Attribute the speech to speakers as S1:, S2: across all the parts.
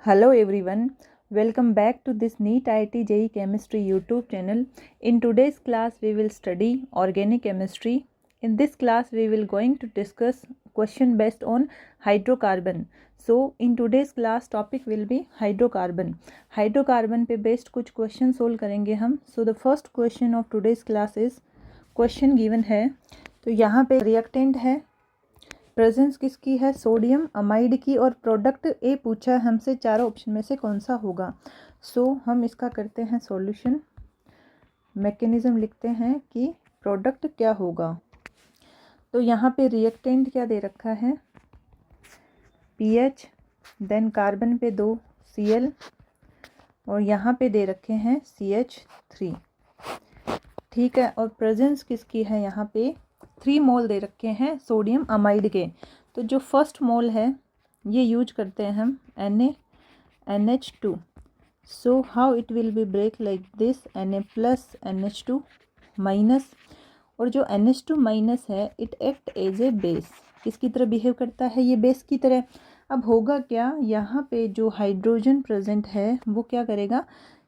S1: Hello everyone, welcome back to this NEET IIT JEE Chemistry YouTube channel. In today's class we will study organic chemistry. In this class we will going to discuss question based on hydrocarbon. So in today's class topic will be hydrocarbon. Hydrocarbon पे based कुछ question solve करेंगे हम. So the first question of today's class is question given है. तो यहाँ पे reactant है, presence किसकी है, सोडियम अमाइड की, और प्रोडक्ट ए पूछा है हमसे चारों ऑप्शन में से कौन सा होगा. सो हम इसका करते हैं सॉल्यूशन. मैकेनिज्म लिखते हैं कि प्रोडक्ट क्या होगा. तो यहाँ पे रिएक्टेंट क्या दे रखा है, पीएच, देन कार्बन पे 2 Cl और यहाँ पे दे रखे हैं CH3. ठीक है. और प्रेजेंस किसकी है, यहाँ पे 3 मोल दे रखे हैं सोडियम अमाइड के. तो जो फर्स्ट मोल है ये यूज करते हैं हम NaNH2. So how it will be break like this, Na plus NH2 minus, और जो NH2 माइनस है it act as a base. किसकी तरह बिहेव करता है, ये बेस की तरह. अब होगा क्या, यहाँ पे जो हाइड्रोजन प्रेजेंट है वो क्या करेगा,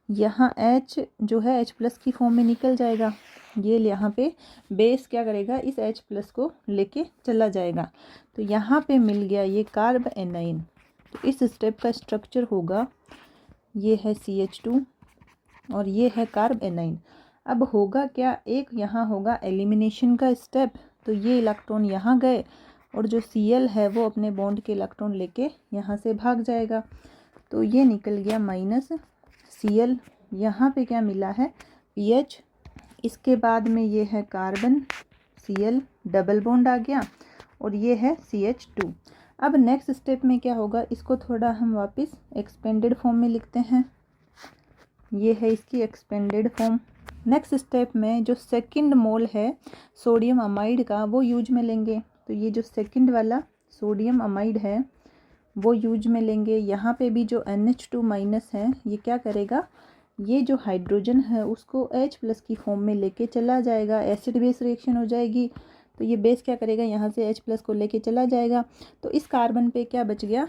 S1: यहाँ H जो है H प्लस की फॉर्म में निकल जाएगा. ये यहाँ पे बेस क्या करेगा, इस H प्लस को लेके चला जाएगा. तो यहाँ पे मिल गया ये कार्ब एनाइन. तो इस स्टेप का स्ट्रक्चर होगा, ये है CH2 और ये है कार्ब एनाइन. अब होगा क्या, एक यहाँ होगा एलिमिनेशन का स्टेप. तो ये इलेक्ट्रॉन यहाँ गए और जो Cl है वो अपने बॉन्ड के इलेक्ट्रॉन लेके यहाँ से भाग जाएगा. तो ये निकल गया माइनस Cl. यहाँ पे क्या मिला है, PH. इसके बाद में ये है कार्बन Cl, डबल बॉन्ड आ गया, और ये है CH2. अब नेक्स्ट स्टेप में क्या होगा, इसको थोड़ा हम वापस एक्सपेंडेड फॉर्म में लिखते हैं. ये है इसकी एक्सपेंडेड फॉर्म. नेक्स्ट स्टेप में जो सेकंड मोल है सोडियम अमाइड का वो यूज में लेंगे. तो ये जो सेकंड वाला सोडियम अमाइड है वो यूज में लेंगे. यहाँ पे भी जो NH2 माइनस है ये क्या करेगा, ये जो हाइड्रोजन है उसको H प्लस की फॉर्म में लेके चला जाएगा. एसिड बेस रिएक्शन हो जाएगी. तो ये बेस क्या करेगा, यहाँ से H प्लस को लेके चला जाएगा. तो इस कार्बन पे क्या बच गया,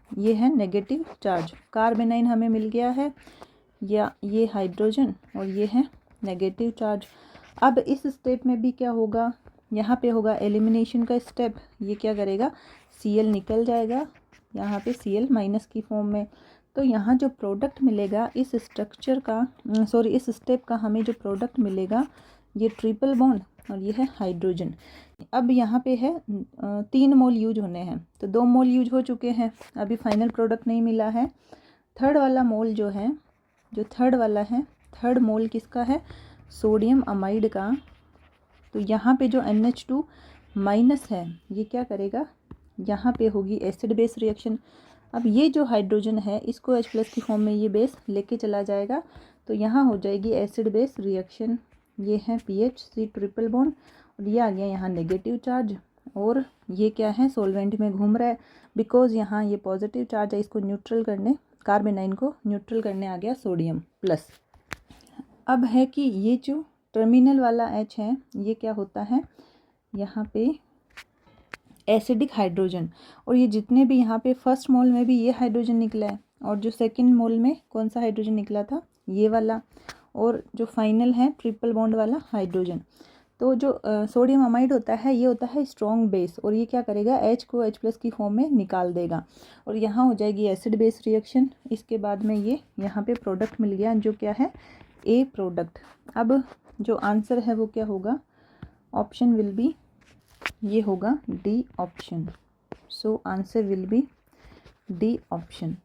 S1: ये है नेगेटिव चार्ज. कार्बेनाइन हमें मिल गया है, या ये हाइड्रोजन और ये है नेगेटिव चार्ज. अब इस स्टेप में भी क्या होगा, यहाँ पे होगा एलिमिनेशन का स्टेप. ये क्या करेगा, Cl निकल जाएगा यहाँ पे Cl माइनस की फॉर्म में. तो यहाँ जो प्रोडक्ट मिलेगा इस स्ट्रक्चर का, इस स्टेप का हमें जो प्रोडक्ट मिलेगा ये ट्रिपल बॉन्ड और ये है हाइड्रोजन. अब यहाँ पे है 3 मोल यूज होने हैं. तो 2 मोल यूज हो चुके हैं, अभी फाइनल प्रोडक्ट नहीं मिला है. थर्ड वाला मोल जो है, जो थर्ड वाला है, थर्ड मोल किसका है, सोडियम अमाइड का. तो यहाँ पे जो NH2 माइनस है ये क्या करेगा, यहाँ पे होगी एसिड बेस रिएक्शन. अब ये जो हाइड्रोजन है इसको H प्लस की फॉर्म में ये बेस लेके चला जाएगा. तो यहाँ हो जाएगी एसिड बेस रिएक्शन. ये है PHC ट्रिपल बॉन्ड और ये आ गया यहाँ नेगेटिव चार्ज. और ये क्या है, सॉल्वेंट में घूम रहा है बिकॉज यहाँ ये पॉजिटिव चार्ज है, इसको न्यूट्रल करने, कार्बेनाइन को न्यूट्रल करने आ गया सोडियम प्लस. अब है कि ये जो टर्मिनल वाला H है ये क्या होता है, यहाँ पे एसिडिक हाइड्रोजन. और ये जितने भी यहाँ पे फर्स्ट मोल में भी ये हाइड्रोजन निकला है, और जो सेकंड मोल में कौन सा हाइड्रोजन निकला था, ये वाला, और जो फाइनल है ट्रिपल बॉन्ड वाला हाइड्रोजन. तो जो सोडियम अमाइड होता है ये होता है स्ट्रॉन्ग बेस, और ये क्या करेगा, H को H प्लस की फॉर्म में निकाल देगा और यहाँ हो जाएगी एसिड बेस रिएक्शन. इसके बाद में ये यहाँ पे प्रोडक्ट मिल गया जो क्या है, ए प्रोडक्ट. अब जो आंसर है वो क्या होगा, ऑप्शन विल बी, ये होगा D option. So answer will be D option.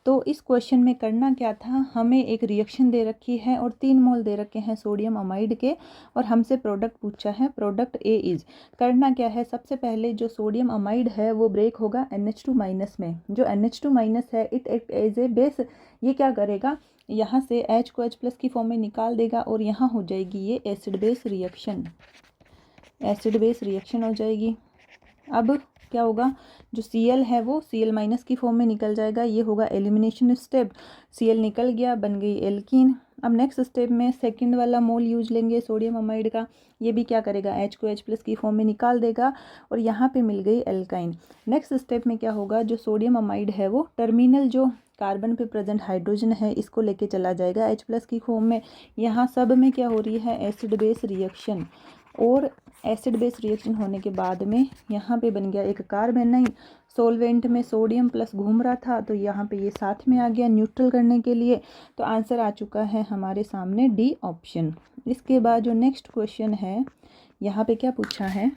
S1: तो इस क्वेश्चन में करना क्या था, हमें एक रिएक्शन दे रखी है और 3 मोल दे रखे हैं सोडियम अमाइड के, और हमसे प्रोडक्ट पूछा है, प्रोडक्ट ए इज. करना क्या है, सबसे पहले जो सोडियम अमाइड है वो ब्रेक होगा NH2 माइनस में. जो NH2 माइनस है it act as a base. ये क्या करेगा, यहाँ से H को H प्लस की फॉर्म में निकाल देगा और यहाँ हो जाएगी ये acid base reaction. Acid base reaction हो जाएगी. अब क्या होगा, जो Cl है वो Cl माइनस की फॉर्म में निकल जाएगा, ये होगा एलिमिनेशन स्टेप, Cl निकल गया, बन गई एल्कीन। अब नेक्स्ट स्टेप में सेकंड वाला मोल यूज लेंगे सोडियम अमाइड का, ये भी क्या करेगा, H को H प्लस की फॉर्म में निकाल देगा और यहाँ पे मिल गई एल्काइन। नेक्स्ट स्टेप में क्या होगा, जो सोडियम अमाइड है वो टर्मिनल जो कार्बन पे प्रेजेंट हाइड्रोजन है इसको लेके चला जाएगा H प्लस की फॉर्म में। यहाँ सब में क्या हो रही है, एसिड बेस रिएक्शन, और एसिड बेस रिएक्शन होने के बाद में यहाँ पे बन गया एक कार्बेनाइन। सोलवेंट में सोडियम प्लस घूम रहा था तो यहाँ पे ये साथ में आ गया न्यूट्रल करने के लिए। तो आंसर आ चुका है हमारे सामने डी ऑप्शन। इसके बाद जो नेक्स्ट क्वेश्चन है, यहाँ पे क्या पूछा है,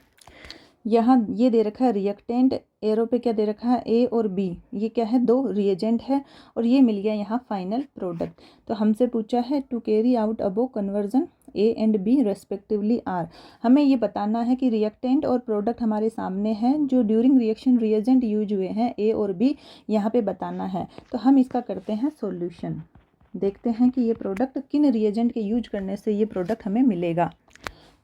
S1: यहाँ ये दे रखा है रिएक्टेंट, एरो पे क्या दे रखा है, ए और बी, ये क्या है, दो रिएजेंट है और ये मिल गया यहाँ फाइनल प्रोडक्ट। तो हमसे पूछा है to carry out above conversion A and B respectively are. हमें ये बताना है कि रिएक्टेंट और प्रोडक्ट हमारे सामने हैं, जो ड्यूरिंग रिएक्शन रिएजेंट यूज हुए हैं ए और बी, यहाँ पे बताना है। तो हम इसका करते हैं सॉल्यूशन, देखते हैं कि ये प्रोडक्ट किन रिएजेंट के यूज करने से ये प्रोडक्ट हमें मिलेगा।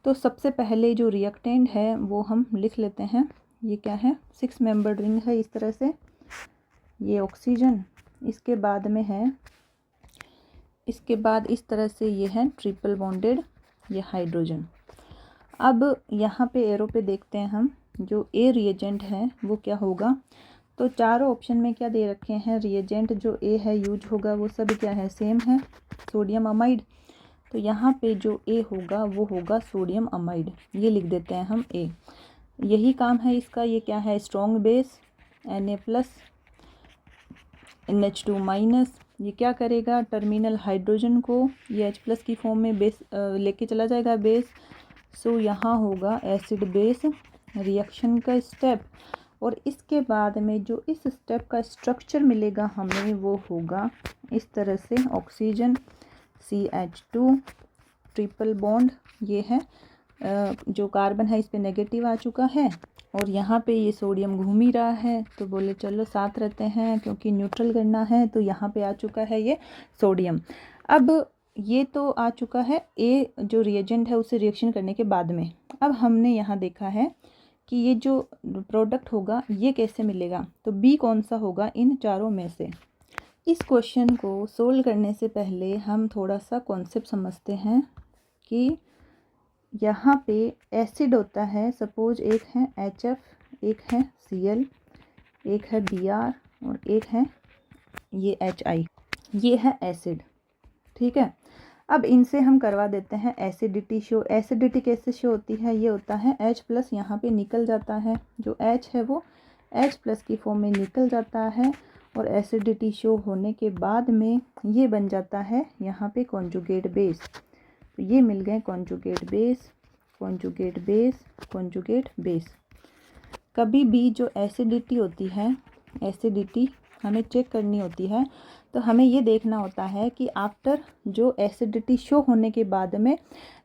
S1: तो सबसे पहले जो रिएक्टेंट है वो हम लिख लेते हैं, ये क्या है, 6 मेंबर्ड रिंग है इस तरह से, ये ऑक्सीजन, इसके बाद में है, इसके बाद इस तरह से ये है ट्रिपल बॉन्डेड, ये हाइड्रोजन। अब यहाँ पे एरो पे देखते हैं हम, जो ए रिएजेंट है वो क्या होगा। तो चारों ऑप्शन में क्या दे रखे हैं, रिएजेंट जो ए है यूज होगा वो सब क्या है, सेम है, सोडियम अमाइड। तो यहाँ पे जो ए होगा वो होगा सोडियम अमाइड, ये लिख देते हैं हम ए। यही काम है इसका, ये क्या है, strong base Na plus NH2 minus, ये क्या करेगा, टर्मिनल हाइड्रोजन को ये H प्लस की फॉर्म में बेस लेके चला जाएगा बेस। सो यहाँ होगा एसिड बेस रिएक्शन का स्टेप, और इसके बाद में जो इस स्टेप का स्ट्रक्चर मिलेगा हमें वो होगा इस तरह से, ऑक्सीजन CH2 ट्रिपल बॉन्ड, ये है जो कार्बन है इस पे नेगेटिव आ चुका है, और यहाँ पे ये सोडियम घूम ही रहा है तो बोले चलो साथ रहते हैं क्योंकि न्यूट्रल करना है, तो यहाँ पे आ चुका है ये सोडियम। अब ये तो आ चुका है ए जो रिएजेंट है उसे रिएक्शन करने के बाद में। अब हमने यहाँ देखा है कि ये जो प्रोडक्ट होगा ये कैसे मिलेगा, तो बी कौन सा होगा इन चारों में से। इस क्वेश्चन को सोल्व करने से पहले हम थोड़ा सा कॉन्सेप्ट समझते हैं कि यहाँ पे एसिड होता है, सपोज एक है HF, एक है Cl, एक है Br और एक है ये HI, ये है एसिड, ठीक है। अब इनसे हम करवा देते हैं एसिडिटी शो। एसिडिटी कैसे शो होती है, ये होता है H प्लस यहाँ पे निकल जाता है, जो H है वो H प्लस की फॉर्म में निकल जाता है, और एसिडिटी शो होने के बाद में ये बन जाता है यहाँ पे कॉन्जुगेट बेस। तो ये मिल गए conjugate base, conjugate base, conjugate base. कभी भी जो एसिडिटी होती है, एसिडिटी हमें चेक करनी होती है, तो हमें ये देखना होता है कि आफ्टर जो एसिडिटी शो होने के बाद में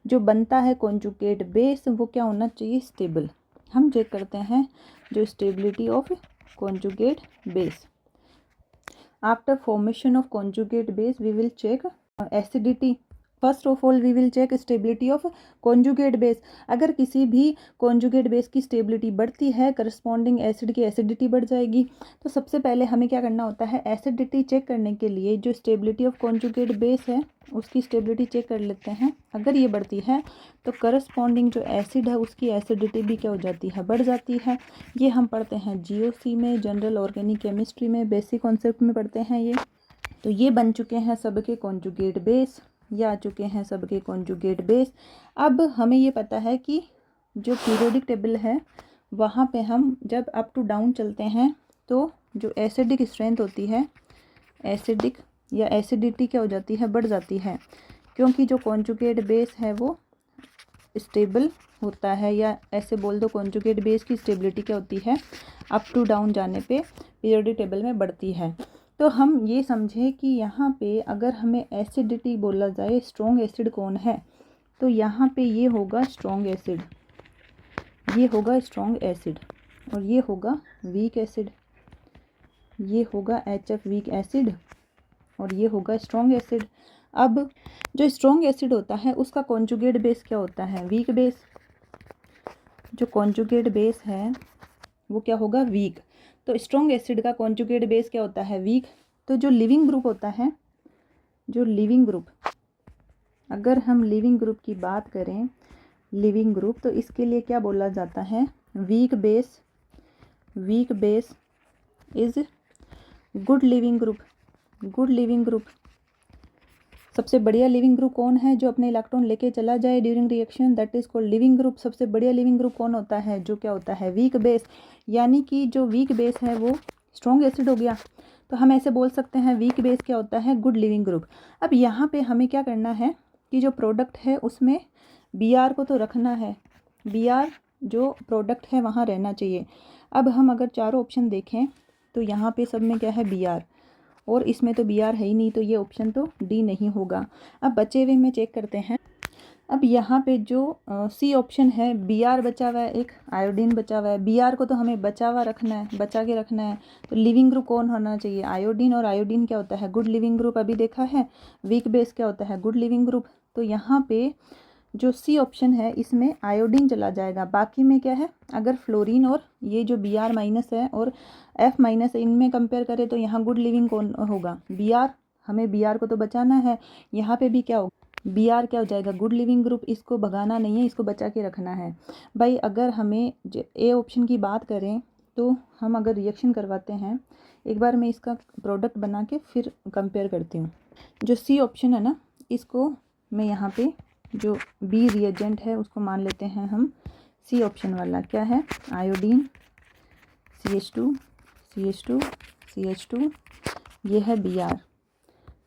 S1: जो बनता है कॉन्जुगेट बेस वो क्या होना चाहिए, स्टेबल। हम चेक करते हैं जो stability of conjugate base. After formation of conjugate base we will check acidity. First of all we will check stability of conjugate base. अगर किसी भी कॉन्जुगेट बेस की स्टेबिलिटी बढ़ती है, करस्पॉन्डिंग एसिड की एसिडिटी बढ़ जाएगी। तो सबसे पहले हमें क्या करना होता है, एसिडिटी चेक करने के लिए जो स्टेबिलिटी ऑफ कॉन्जुगेट बेस है उसकी स्टेबिलिटी चेक कर लेते हैं। अगर ये बढ़ती है तो करस्पॉन्डिंग जो एसिड है उसकी एसिडिटी भी क्या हो जाती है, बढ़ जाती है। ये हम पढ़ते हैं GOC में, जनरल ऑर्गेनिक केमिस्ट्री में, बेसिक कॉन्सेप्ट में पढ़ते हैं ये। तो ये बन चुके हैं सबके कॉन्जुगेट बेस, ये आ चुके हैं सबके कॉन्जुगेट बेस। अब हमें ये पता है कि जो पीरियोडिक टेबल है वहाँ पे हम जब अप टू डाउन चलते हैं तो जो एसिडिक स्ट्रेंथ होती है, एसिडिक या एसिडिटी क्या हो जाती है, बढ़ जाती है, क्योंकि जो कॉन्जुगेट बेस है वो स्टेबल होता है, या ऐसे बोल दो कॉन्जुगेट बेस की स्टेबिलिटी क्या होती है, अप टू डाउन जाने पे पीरियोडिक टेबल में बढ़ती है। तो हम ये समझें कि यहाँ पे अगर हमें एसिडिटी बोला जाए, स्ट्रॉन्ग एसिड कौन है, तो यहाँ पे ये होगा स्ट्रॉन्ग एसिड, ये होगा स्ट्रॉन्ग एसिड, और ये होगा वीक एसिड, ये होगा HF वीक एसिड, और ये होगा स्ट्रॉन्ग एसिड। अब जो स्ट्रॉन्ग एसिड होता है उसका कॉन्जुगेट बेस क्या होता है, वीक बेस। जो कॉन्जुगेट बेस है वो क्या होगा, वीक। तो स्ट्रॉन्ग एसिड का कॉन्जुगेट बेस क्या होता है, वीक। तो जो लिविंग ग्रुप होता है, जो लिविंग ग्रुप, अगर हम लिविंग ग्रुप की बात करें, लिविंग ग्रुप, तो इसके लिए क्या बोला जाता है, weak base, weak base is good leaving group, good leaving group. सबसे बढ़िया लिविंग ग्रुप कौन है, जो अपने इलेक्ट्रॉन लेके चला जाए during reaction, that is called leaving group. सबसे बढ़िया लिविंग ग्रुप कौन होता है, जो क्या होता है, वीक बेस। यानी कि जो वीक बेस है वो स्ट्रॉन्ग एसिड हो गया, तो हम ऐसे बोल सकते हैं वीक बेस क्या होता है, गुड लिविंग ग्रुप। अब यहाँ पे हमें क्या करना है कि जो प्रोडक्ट है उसमें Br को तो रखना है, Br जो प्रोडक्ट है वहाँ रहना चाहिए। अब हम अगर चारों ऑप्शन देखें तो यहाँ पे सब में क्या है, Br, और इसमें तो Br है ही नहीं, तो ये ऑप्शन तो डी नहीं होगा। अब बचे हुए में चेक करते हैं। अब यहाँ पे जो सी ऑप्शन है, Br बचा हुआ है, एक आयोडीन बचा हुआ है। Br को तो हमें बचा हुआ रखना है, बचा के रखना है। तो लिविंग ग्रुप कौन होना चाहिए, आयोडीन, और आयोडीन क्या होता है, गुड लिविंग ग्रुप। अभी देखा है, वीक बेस क्या होता है, गुड लिविंग ग्रुप। तो यहाँ पे जो सी ऑप्शन है इसमें आयोडीन चला जाएगा। बाकी में क्या है, अगर फ्लोरीन और ये जो Br माइनस है और F माइनस है, इनमें कंपेयर करें तो यहाँ गुड लिविंग कौन होगा, Br। हमें Br को तो बचाना है, यहाँ पे भी क्या होगा, Br क्या हो जाएगा, गुड लिविंग ग्रुप। इसको भगाना नहीं है, इसको बचा के रखना है भाई। अगर हमें ए ऑप्शन की बात करें तो हम अगर रिएक्शन करवाते हैं, एक बार मैं इसका प्रोडक्ट बना के फिर कंपेयर करती हूँ। जो सी ऑप्शन है ना, इसको मैं यहाँ पे जो बी रिएजेंट है उसको मान लेते हैं हम सी ऑप्शन वाला। क्या है, आयोडीन, CH2, CH2, CH2, ये है Br।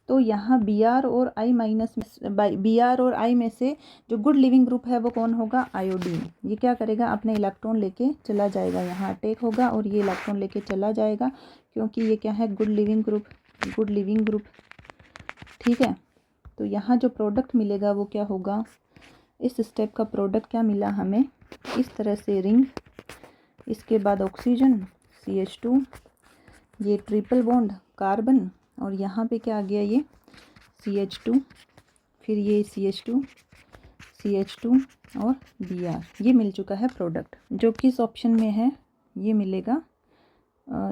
S1: तो यहाँ Br और I माइनस में, Br और I में से जो गुड लिविंग ग्रुप है वो कौन होगा, आयोडीन। ये क्या करेगा, अपने इलेक्ट्रॉन लेके चला जाएगा, यहाँ अटैक होगा और ये इलेक्ट्रॉन लेके चला जाएगा, क्योंकि ये क्या है, good leaving group, good leaving group. ठीक है, तो यहाँ जो प्रोडक्ट मिलेगा वो क्या होगा, इस स्टेप का प्रोडक्ट क्या मिला हमें, इस तरह से रिंग, इसके बाद ऑक्सीजन CH2, ये ट्रिपल बॉन्ड कार्बन, और यहाँ पे क्या आ गया, ये CH2, फिर ये CH2, CH2 और Br। ये मिल चुका है प्रोडक्ट। जो किस ऑप्शन में है ये मिलेगा,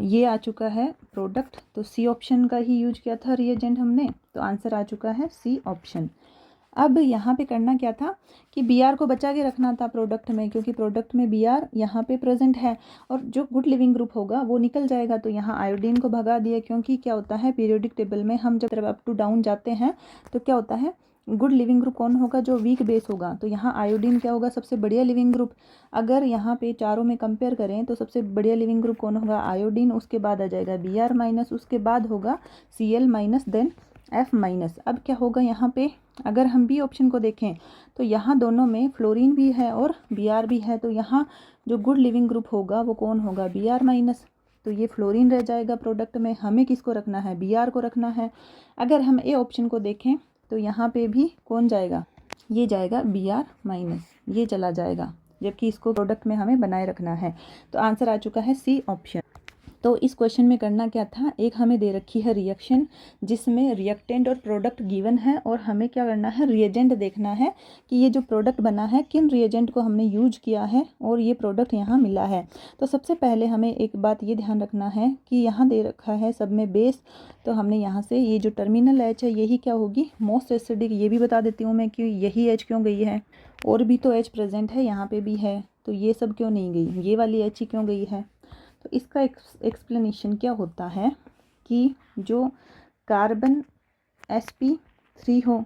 S1: ये आ चुका है प्रोडक्ट। तो सी ऑप्शन का ही यूज किया था रिएजेंट हमने, तो आंसर आ चुका है सी ऑप्शन। अब यहाँ पे करना क्या था कि Br को बचा के रखना था प्रोडक्ट में, क्योंकि प्रोडक्ट में Br यहाँ पे प्रेजेंट है और जो गुड लिविंग ग्रुप होगा वो निकल जाएगा। तो यहाँ आयोडीन को भगा दिया, क्योंकि क्या होता है, पीरियोडिक टेबल में हम जब अप टू डाउन जाते हैं तो क्या होता है, गुड लिविंग ग्रुप कौन होगा, जो वीक बेस होगा। तो यहाँ आयोडीन क्या होगा, सबसे बढ़िया लिविंग ग्रुप। अगर यहाँ पे चारों में कंपेयर करें तो सबसे बढ़िया लिविंग ग्रुप कौन होगा, आयोडीन, उसके बाद आ जाएगा Br माइनस, उसके बाद होगा Cl minus, then F minus. अब क्या होगा यहाँ पे, अगर हम बी ऑप्शन को देखें तो यहाँ दोनों में फ्लोरीन भी है और Br भी है, तो यहाँ जो गुड लिविंग ग्रुप होगा वो कौन होगा, Br माइनस। तो ये फ्लोरीन रह जाएगा प्रोडक्ट में, हमें किसको रखना है, Br को रखना है। अगर हम ए ऑप्शन को देखें तो यहाँ पे भी कौन जाएगा, ये जाएगा Br माइनस, ये चला जाएगा, जबकि इसको प्रोडक्ट में हमें बनाए रखना है। तो आंसर आ चुका है सी ऑप्शन। तो इस क्वेश्चन में करना क्या था, एक हमें दे रखी है रिएक्शन जिसमें रिएक्टेंट और प्रोडक्ट गिवन है, और हमें क्या करना है, रिएजेंट देखना है कि ये जो प्रोडक्ट बना है किन रिएजेंट को हमने यूज किया है और ये प्रोडक्ट यहाँ मिला है। तो सबसे पहले हमें एक बात ये ध्यान रखना है कि यहाँ दे रखा है सब में बेस, तो हमने यहाँ से ये जो टर्मिनल एच है यही क्या होगी, मोस्ट एसिडिक। ये भी बता देती हूँ मैं कि यही एच क्यों गई है, और भी तो एच प्रेजेंट है, यहाँ पे भी है, तो ये सब क्यों नहीं गई, ये वाली एच ही क्यों गई है। तो इसका एक्सप्लेनेशन क्या होता है कि जो कार्बन sp3 हो,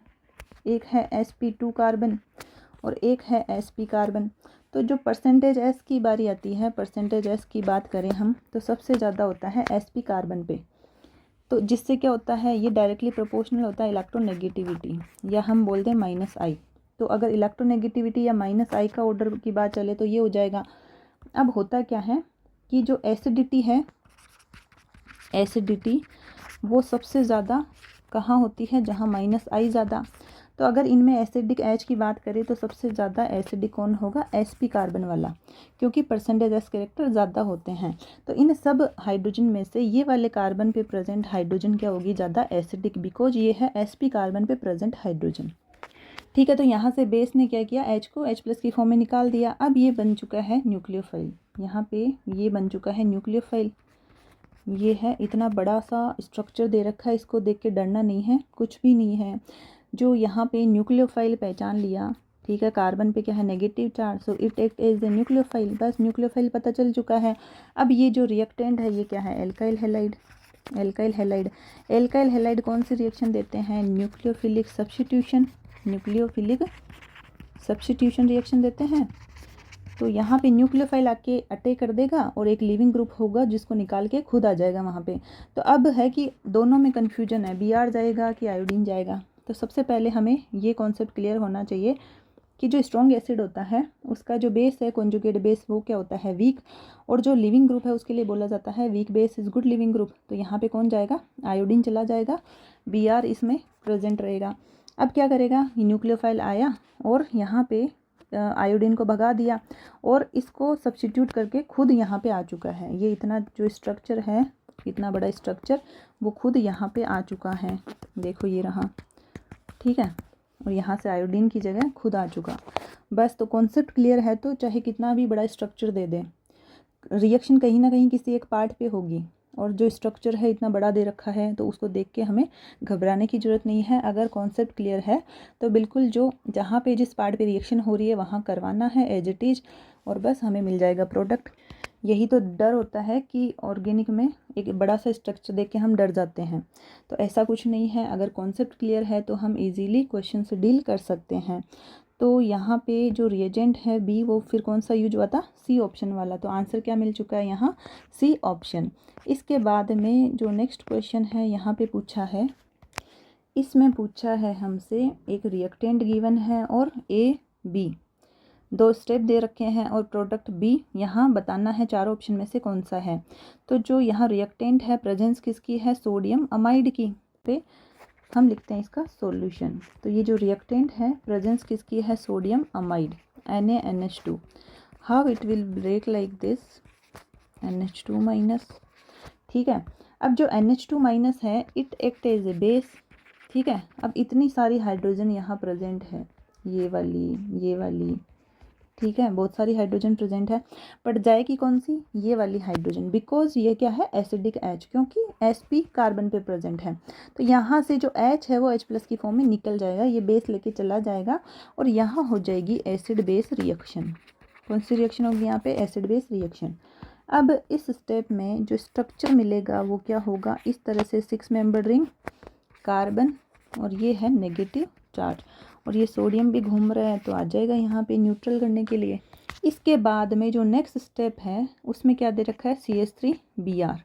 S1: एक है sp2 कार्बन और एक है sp कार्बन, तो जो परसेंटेज s की बारी आती है, परसेंटेज s की बात करें हम तो सबसे ज़्यादा होता है sp कार्बन पे। तो जिससे क्या होता है, ये डायरेक्टली प्रोपोर्शनल होता है इलेक्ट्रोनेगेटिविटी, या हम बोल दें -I। तो अगर इलेक्ट्रोनेगेटिविटी या -I का ऑर्डर की बात चले तो ये हो जाएगा। अब होता क्या है कि जो एसिडिटी है, एसिडिटी वो सबसे ज़्यादा कहाँ होती है, जहाँ -I ज़्यादा। तो अगर इनमें एसिडिक एच की बात करें तो सबसे ज़्यादा एसिडिक कौन होगा, sp कार्बन वाला, क्योंकि परसेंटेज s कैरेक्टर ज़्यादा होते हैं। तो इन सब हाइड्रोजन में से ये वाले कार्बन पे प्रेजेंट हाइड्रोजन क्या होगी, ज़्यादा एसिडिक, बिकॉज ये है sp कार्बन पे प्रेजेंट हाइड्रोजन। ठीक है, तो यहाँ से बेस ने क्या किया, H को H+ की फॉर्म में निकाल दिया। अब ये बन चुका है न्यूक्लियोफाइल, यहाँ पे ये बन चुका है न्यूक्लियोफाइल। ये है, इतना बड़ा सा स्ट्रक्चर दे रखा है, इसको देख के डरना नहीं है, कुछ भी नहीं है। जो यहाँ पे न्यूक्लियोफाइल पहचान लिया, ठीक है, कार्बन पे क्या है, negative charge, so it act as the nucleophile, बस न्यूक्लियोफाइल पता चल चुका है। अब ये जो रिएक्टेंट है ये क्या है, alkyl halide. Alkyl halide, alkyl halide कौन सी रिएक्शन देते हैं, nucleophilic substitution, nucleophilic substitution reaction देते हैं। तो यहाँ पे न्यूक्लियोफाइल आके अटैक कर देगा और एक लिविंग ग्रुप होगा जिसको निकाल के खुद आ जाएगा वहाँ पे। तो अब है कि दोनों में कन्फ्यूजन है, Br जाएगा कि आयोडीन जाएगा। तो सबसे पहले हमें ये कॉन्सेप्ट क्लियर होना चाहिए कि जो स्ट्रॉन्ग एसिड होता है उसका जो बेस है, कॉन्जुगेट बेस, वो क्या होता है, वीक, और जो लिविंग ग्रुप है उसके लिए बोला जाता है weak base is good leaving group. तो यहाँ पे कौन जाएगा, आयोडीन चला जाएगा, Br इसमें प्रेजेंट रहेगा। अब क्या करेगा, न्यूक्लियोफाइल आया और यहाँ पे आयोडीन को भगा दिया और इसको सब्स्टिट्यूट करके खुद यहाँ पे आ चुका है। ये इतना जो स्ट्रक्चर है, इतना बड़ा स्ट्रक्चर, वो खुद यहाँ पे आ चुका है, देखो ये रहा, ठीक है, और यहाँ से आयोडीन की जगह खुद आ चुका। बस, तो कॉन्सेप्ट क्लियर है, तो चाहे कितना भी बड़ा स्ट्रक्चर दे दें, रिएक्शन कहीं ना कहीं किसी एक पार्ट पे होगी, और जो स्ट्रक्चर है इतना बड़ा दे रखा है तो उसको देख के हमें घबराने की ज़रूरत नहीं है। अगर कॉन्सेप्ट क्लियर है तो बिल्कुल जो जहाँ पे जिस पार्ट पे रिएक्शन हो रही है वहाँ करवाना है एज इट इज़, और बस हमें मिल जाएगा प्रोडक्ट। यही तो डर होता है कि ऑर्गेनिक में एक बड़ा सा स्ट्रक्चर देख के हम डर जाते हैं, तो ऐसा कुछ नहीं है। अगर कॉन्सेप्ट क्लियर है तो हम ईजीली क्वेश्चन से डील कर सकते हैं। तो यहाँ पे जो रिएजेंट है बी, वो फिर कौन सा यूज हुआ था, सी ऑप्शन वाला। तो आंसर क्या मिल चुका है यहाँ, सी ऑप्शन। इसके बाद में जो नेक्स्ट क्वेश्चन है यहाँ पे पूछा है, इसमें पूछा है हमसे एक रिएक्टेंट गिवन है और ए बी दो स्टेप दे रखे हैं और प्रोडक्ट बी, यहाँ बताना है चारों ऑप्शन में से कौन सा है। तो जो यहाँ रिएक्टेंट है प्रेजेंस किसकी है, सोडियम अमाइड की, पे हम लिखते हैं इसका सॉल्यूशन। तो ये जो रिएक्टेंट है प्रेजेंस किसकी है, sodium amide, NaNH2। How it will break like this, NH2-, ठीक है। अब जो NH2- है it act as a base, ठीक है। अब इतनी सारी हाइड्रोजन यहाँ प्रेजेंट है, ये वाली, ठीक है, बहुत सारी हाइड्रोजन प्रेजेंट है, बट जाएगी कौन सी, ये वाली हाइड्रोजन, बिकॉज ये क्या है, एसिडिक H, क्योंकि Sp कार्बन पे प्रेजेंट है। तो यहाँ से जो H है वो H+ की फॉर्म में निकल जाएगा, ये बेस लेके चला जाएगा और यहाँ हो जाएगी एसिड बेस रिएक्शन। कौन सी रिएक्शन होगी यहाँ पे, एसिड बेस रिएक्शन। अब इस स्टेप में जो स्ट्रक्चर मिलेगा वो क्या होगा, इस तरह से 6 मेंबर रिंग, कार्बन, और ये है नेगेटिव चार्ज, और ये सोडियम भी घूम रहा है तो आ जाएगा यहाँ पे न्यूट्रल करने के लिए। इसके बाद में जो नेक्स्ट स्टेप है उसमें क्या दे रखा है, CH3Br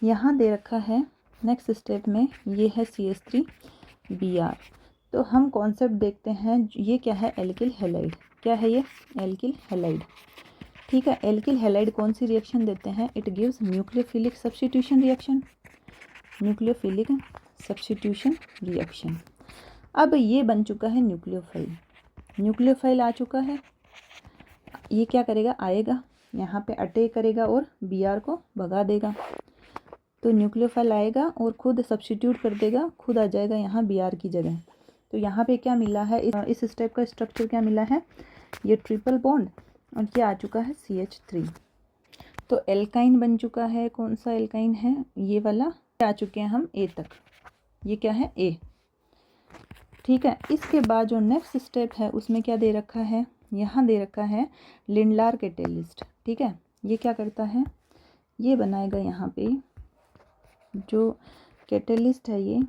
S1: यहाँ दे रखा है। नेक्स्ट स्टेप में ये है CH3Br। तो हम कॉन्सेप्ट देखते हैं, ये क्या है, एल्किल हैलाइड। क्या है ये, एल्किल हैलाइड, ठीक है। एल्किल हैलाइड कौन सी रिएक्शन देते हैं, it gives nucleophilic substitution reaction, nucleophilic substitution reaction. अब ये बन चुका है न्यूक्लियोफाइल, न्यूक्लियोफाइल आ चुका है। ये क्या करेगा, आएगा यहाँ पे अटैक करेगा और Br को भगा देगा। तो न्यूक्लियोफाइल आएगा और खुद सब्स्टिट्यूट कर देगा, खुद आ जाएगा यहाँ Br की जगह। तो यहाँ पे क्या मिला है, इस स्टेप का स्ट्रक्चर क्या मिला है, ये ट्रिपल बॉन्ड, और ये आ चुका है CH3। तो एल्काइन बन चुका है, कौन सा एल्काइन है, ये वाला। आ चुके हैं हम ए तक, ये क्या है, ए, ठीक है। इसके बाद जो नेक्स्ट स्टेप है उसमें क्या दे रखा है, यहाँ दे रखा है लिंडलार कैटेलिस्ट, ठीक है। ये क्या करता है, ये बनाएगा यहाँ पे जो कैटेलिस्ट है ये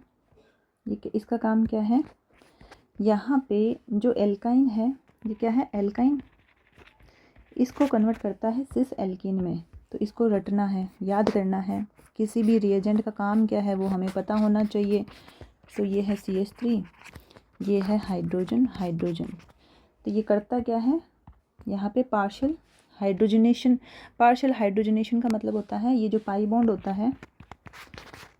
S1: इसका काम क्या है, यहाँ पे जो एल्काइन है, ये क्या है, एल्काइन, इसको कन्वर्ट करता है सिस एल्कीन में। तो इसको रटना है, याद करना है, किसी भी रिएजेंट का काम क्या है वो हमें पता होना चाहिए। तो ये है CH3, ये है हाइड्रोजन, तो ये करता क्या है, यहाँ पे पार्शियल हाइड्रोजनेशन। पार्शियल हाइड्रोजनेशन का मतलब होता है ये जो पाई बॉन्ड होता है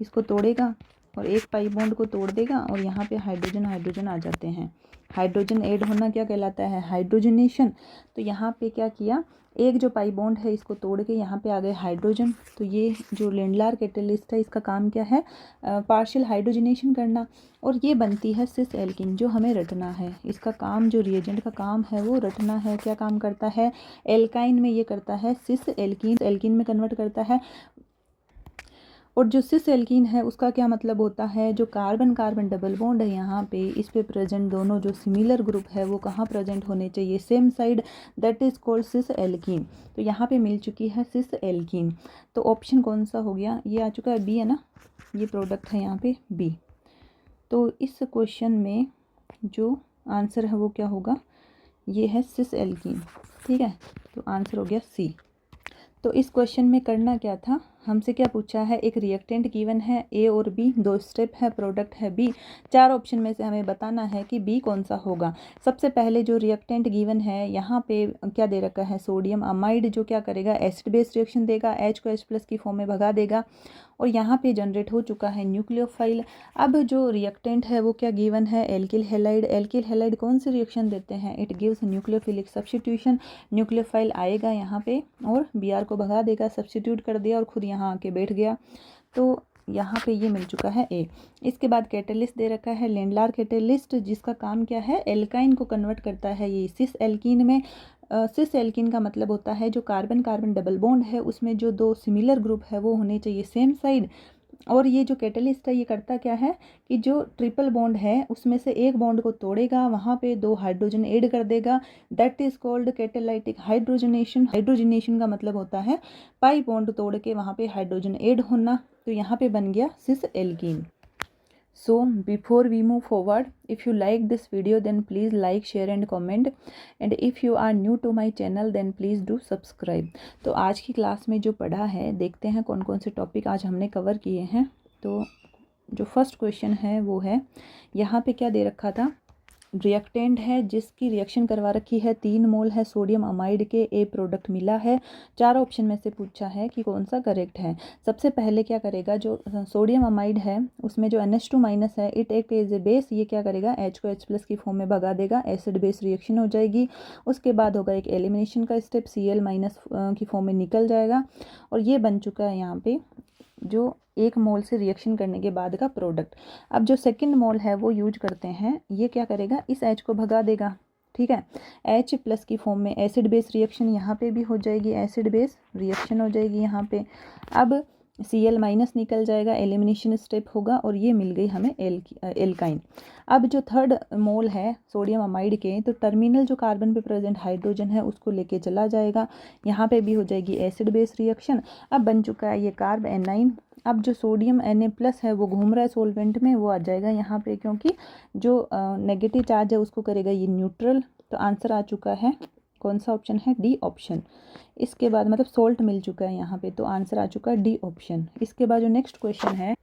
S1: इसको तोड़ेगा और एक पाई बॉन्ड को तोड़ देगा और यहाँ पे हाइड्रोजन हाइड्रोजन आ जाते हैं। हाइड्रोजन ऐड होना क्या कहलाता है? हाइड्रोजनेशन। तो यहाँ पे क्या किया, एक जो पाई बॉन्ड है इसको तोड़ के यहाँ पे आ गए हाइड्रोजन। तो ये जो लेंडलार कैटेलिस्ट है इसका काम क्या है? पार्शियल हाइड्रोजनेशन करना। और ये बनती है सिस एल्कीन, जो हमें रटना है। इसका काम, जो रिएजेंट का काम है वो रटना है। क्या काम करता है? एल्काइन में ये करता है सिस एल्कीन, एल्कीन में कन्वर्ट करता है। और जो सिस एल्कीन है उसका क्या मतलब होता है? जो कार्बन कार्बन डबल बॉन्ड है यहाँ पे, इस पे प्रेजेंट दोनों जो सिमिलर ग्रुप है वो कहाँ प्रेजेंट होने चाहिए? Same side, that is called cis alkene. तो यहाँ पे मिल चुकी है सिस एल्कीन। तो ऑप्शन कौन सा हो गया? ये आ चुका है बी, है ना, ये प्रोडक्ट है यहाँ पे बी। तो इस क्वेश्चन में जो आंसर है वो क्या होगा? ये है सिस एल्कीन। ठीक है, तो आंसर हो गया सी। तो इस क्वेश्चन में करना क्या था, हमसे क्या पूछा है? एक रिएक्टेंट गिवन है ए और बी, 2 स्टेप है, प्रोडक्ट है बी। 4 ऑप्शन में से हमें बताना है कि बी कौन सा होगा। सबसे पहले जो रिएक्टेंट गिवन है यहाँ पे क्या दे रखा है? सोडियम अमाइड, जो क्या करेगा? एसिड बेस रिएक्शन देगा, एच को H+ की फॉर्म में भगा देगा। और यहाँ पे जनरेट हो चुका है न्यूक्लियोफाइल। अब जो रिएक्टेंट है वो क्या गिवन है? Alkyl halide. एल्किल हैलाइड कौन सी रिएक्शन देते हैं? It gives nucleophilic substitution. Nucleophile आएगा यहाँ पे और Br को भगा देगा, सब्स्टिट्यूट कर दिया और खुद यहाँ आके बैठ गया। तो यहाँ पे ये मिल चुका है ए। इसके बाद कैटेलिस्ट दे रखा है लेंडलार कैटेलिस्ट, जिसका काम क्या है? एल्काइन को कन्वर्ट करता है ये सिस एल्कीन में। सिस एल्कीन का मतलब होता है जो कार्बन कार्बन डबल बॉन्ड है उसमें जो 2 सिमिलर ग्रुप है वो होने चाहिए सेम साइड। और ये जो कैटेलिस्ट है ये करता क्या है कि जो ट्रिपल बॉन्ड है उसमें से एक बॉन्ड को तोड़ेगा, वहाँ पे 2 हाइड्रोजन ऐड कर देगा। That is called catalytic hydrogenation. Hydrogenation का मतलब होता है पाई बॉन्ड तोड़ के वहाँ पे हाइड्रोजन ऐड होना। तो यहाँ पे बन गया cis alkene. So before we move forward, if you like this video then please like, share and comment, and if you are new to my channel then please do subscribe। तो आज की class में जो पढ़ा है, देखते हैं कौन कौन से टॉपिक आज हमने कवर किए हैं। तो जो फर्स्ट क्वेश्चन है वो है, यहाँ पे क्या दे रखा था? रिएक्टेंट है जिसकी रिएक्शन करवा रखी है 3 मोल है सोडियम अमाइड के, ए प्रोडक्ट मिला है। 4 ऑप्शन में से पूछा है कि कौन सा करेक्ट है। सबसे पहले क्या करेगा, जो सोडियम अमाइड है उसमें जो NH2- है, it act as a base. ये क्या करेगा? H को H+ की फॉर्म में भगा देगा, एसिड बेस रिएक्शन हो जाएगी। उसके बाद होगा एक एलिमिनेशन का स्टेप, Cl- की फॉर्म में निकल जाएगा। और ये बन चुका है यहाँ पे जो 1 मोल से रिएक्शन करने के बाद का प्रोडक्ट। अब जो सेकंड मोल है वो यूज करते हैं, ये क्या करेगा? इस H को भगा देगा। ठीक है, H+ की फॉर्म में एसिड बेस रिएक्शन यहाँ पे भी हो जाएगी, एसिड बेस रिएक्शन हो जाएगी यहाँ पे। अब Cl- निकल जाएगा, एलिमिनेशन स्टेप होगा और ये मिल गई हमें एल्काइन। अब जो थर्ड मोल है सोडियम अमाइड के, तो टर्मिनल जो कार्बन पे प्रेजेंट हाइड्रोजन है उसको लेके चला जाएगा, यहाँ पे भी हो जाएगी एसिड बेस रिएक्शन। अब बन चुका है ये कार्ब एनाइन। अब जो सोडियम Na+ है वो घूम रहा है सोलवेंट में, वो आ जाएगा यहाँ पे, क्योंकि जो नेगेटिव चार्ज है उसको करेगा ये न्यूट्रल। तो आंसर आ चुका है, कौन सा ऑप्शन है? D option. इसके बाद मतलब सोल्ट मिल चुका है यहाँ पे, तो आंसर आ चुका है डी ऑप्शन। इसके बाद जो नेक्स्ट क्वेश्चन है,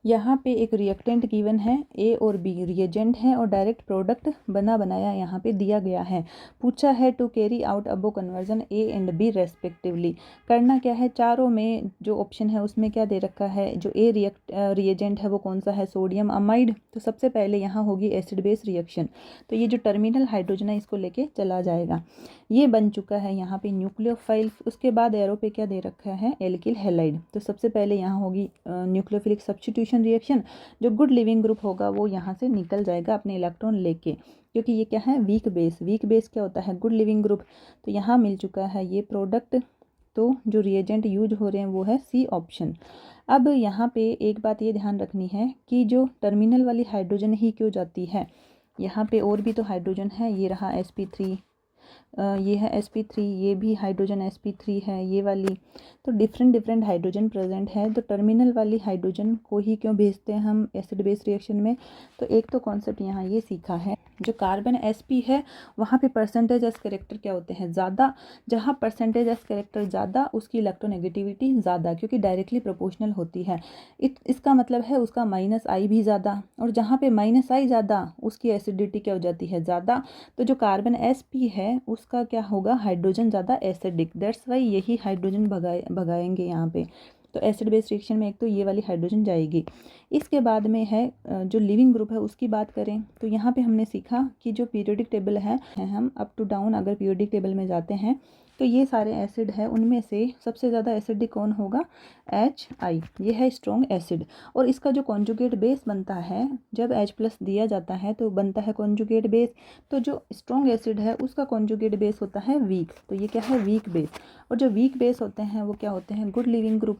S1: यहाँ पे एक रिएक्टेंट गिवन है, ए और बी रिएजेंट है और डायरेक्ट प्रोडक्ट बना बनाया यहाँ पे दिया गया है। पूछा है to carry out above conversion A and B respectively. करना क्या है? चारों में जो ऑप्शन है उसमें क्या दे रखा है? जो ए रिएजेंट है वो कौन सा है? Sodium amide. तो सबसे पहले यहाँ होगी एसिड बेस रिएक्शन। तो ये जो टर्मिनल हाइड्रोजन है इसको लेके चला जाएगा। ये बन चुका है यहाँ पे न्यूक्लियोफाइल। उसके बाद एरो पे क्या दे रखा है? Alkyl halide. तो सबसे पहले यहाँ होगी न्यूक्लियोफिलिक सब्स्टिट्यूशन रिएक्शन। जो गुड लिविंग ग्रुप होगा वो यहाँ से निकल जाएगा अपने इलेक्ट्रॉन लेके, क्योंकि ये क्या है? Weak base. वीक बेस क्या होता है? Good leaving group. तो यहाँ मिल चुका है ये प्रोडक्ट। तो जो रिएजेंट यूज हो रहे हैं वो है सी ऑप्शन। अब यहाँ पे एक बात ये ध्यान रखनी है कि जो टर्मिनल वाली हाइड्रोजन ही क्यों जाती है, यहाँ पे और भी तो हाइड्रोजन है। ये रहा sp3, ये है sp3, ये भी हाइड्रोजन sp3 है, ये वाली। तो डिफरेंट हाइड्रोजन प्रेजेंट है, तो टर्मिनल वाली हाइड्रोजन को ही क्यों भेजते हैं हम एसिड बेस रिएक्शन में? तो एक तो कॉन्सेप्ट यहाँ ये सीखा है, जो कार्बन sp है वहाँ पे परसेंटेज एस कैरेक्टर क्या होते हैं? ज़्यादा। जहाँ परसेंटेज एस कैरेक्टर ज़्यादा उसकी इलेक्ट्रोनेगेटिविटी ज़्यादा, क्योंकि डायरेक्टली प्रोपोर्शनल होती है। इसका मतलब है उसका -I भी ज़्यादा, और जहाँ पे -I ज़्यादा उसकी एसिडिटी क्या हो जाती है? ज़्यादा। तो जो कार्बन sp है उसका क्या होगा? हाइड्रोजन ज़्यादा एसिडिक। दैट्स वाई यही हाइड्रोजन भगाएंगे यहाँ पे। तो एसिड बेस रिएक्शन में एक तो ये वाली हाइड्रोजन जाएगी। इसके बाद में है जो लिविंग ग्रुप है उसकी बात करें तो यहाँ पे हमने सीखा कि जो पीरियोडिक टेबल है हम अप टू डाउन अगर पीरियोडिक टेबल में जाते हैं तो ये सारे एसिड है, उनमें से सबसे ज़्यादा एसिडिक कौन होगा, HI। ये है स्ट्रॉन्ग एसिड और इसका जो कॉन्जुगेट बेस बनता है जब H+ दिया जाता है तो बनता है कॉन्जुगेट बेस। तो जो स्ट्रॉन्ग एसिड है उसका कॉन्जुगेट बेस होता है वीक, तो ये क्या है, वीक बेस। और जो वीक बेस होते हैं वो क्या होते हैं, गुड लिविंग ग्रुप।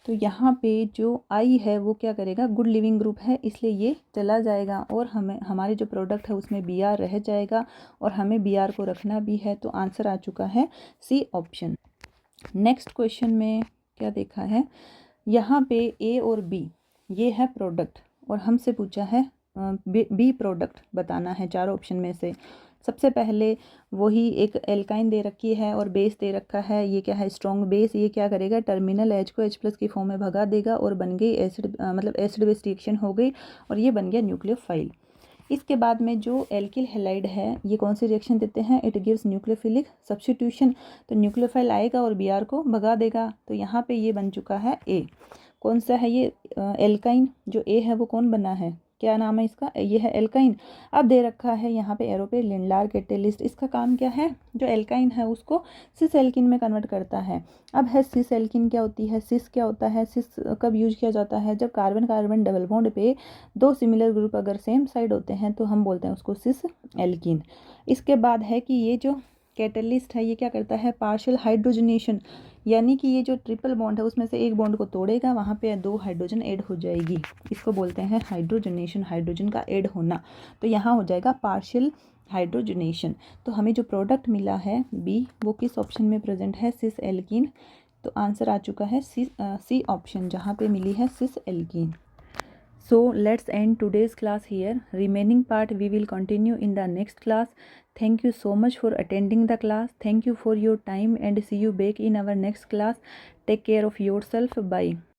S1: तो यहाँ पे जो I है वो क्या करेगा, गुड लिविंग ग्रुप है, इसलिए ये चला जाएगा और हमें हमारे जो प्रोडक्ट है उसमें Br रह जाएगा और हमें Br को रखना भी है। तो आंसर आ चुका है C ऑप्शन। नेक्स्ट क्वेश्चन में क्या देखा है, यहाँ पे A और B ये है प्रोडक्ट और हमसे पूछा है B प्रोडक्ट बताना है चारों ऑप्शन में से। सबसे पहले वही एक एल्काइन दे रखी है और बेस दे रखा है, ये क्या है, स्ट्रॉन्ग बेस। ये क्या करेगा, टर्मिनल H को H+ की फॉर्म में भगा देगा और बन गई एसिड, मतलब एसिड बेस रिएक्शन हो गई और ये बन गया न्यूक्लियोफाइल। इसके बाद में जो एल्किल हैलाइड है ये कौन सी रिएक्शन देते हैं, इट गिव्स न्यूक्लियोफिलिक सब्स्टिट्यूशन। तो न्यूक्लियोफाइल आएगा और Br को भगा देगा। तो यहाँ पे ये बन चुका है A। कौन सा है ये, एल्काइन। जो A है वो कौन बना है, क्या नाम है इसका, ये है एल्काइन। अब दे रखा है यहाँ पे एरो पे लिंडलार कैटेलिस्ट। इसका काम क्या है, जो एल्काइन है उसको सिस एल्किन में कन्वर्ट करता है। अब है सिस एल्किन क्या होती है, सिस क्या होता है, सिस कब यूज किया जाता है, जब कार्बन कार्बन डबल बॉन्ड पे दो सिमिलर ग्रुप अगर सेम साइड होते हैं तो हम बोलते हैं उसको सिस एल्किन। इसके बाद है कि ये जो कैटलिस्ट है ये क्या करता है, पार्शियल हाइड्रोजनेशन, यानी कि ये जो ट्रिपल बॉन्ड है उसमें से एक बॉन्ड को तोड़ेगा, वहाँ पे 2 हाइड्रोजन ऐड हो जाएगी। इसको बोलते हैं हाइड्रोजनेशन, हाइड्रोजन का ऐड होना। तो यहाँ हो जाएगा पार्शियल हाइड्रोजनेशन। तो हमें जो प्रोडक्ट मिला है बी वो किस ऑप्शन में प्रेजेंट है, सिस एल्कीन। तो आंसर आ चुका है सी ऑप्शन, जहाँ पे मिली है cis alkene. So let's end today's class here. Remaining part we will continue in the next class. Thank you so much for attending the class. Thank you for your time and see you back in our next class. Take care of yourself. Bye.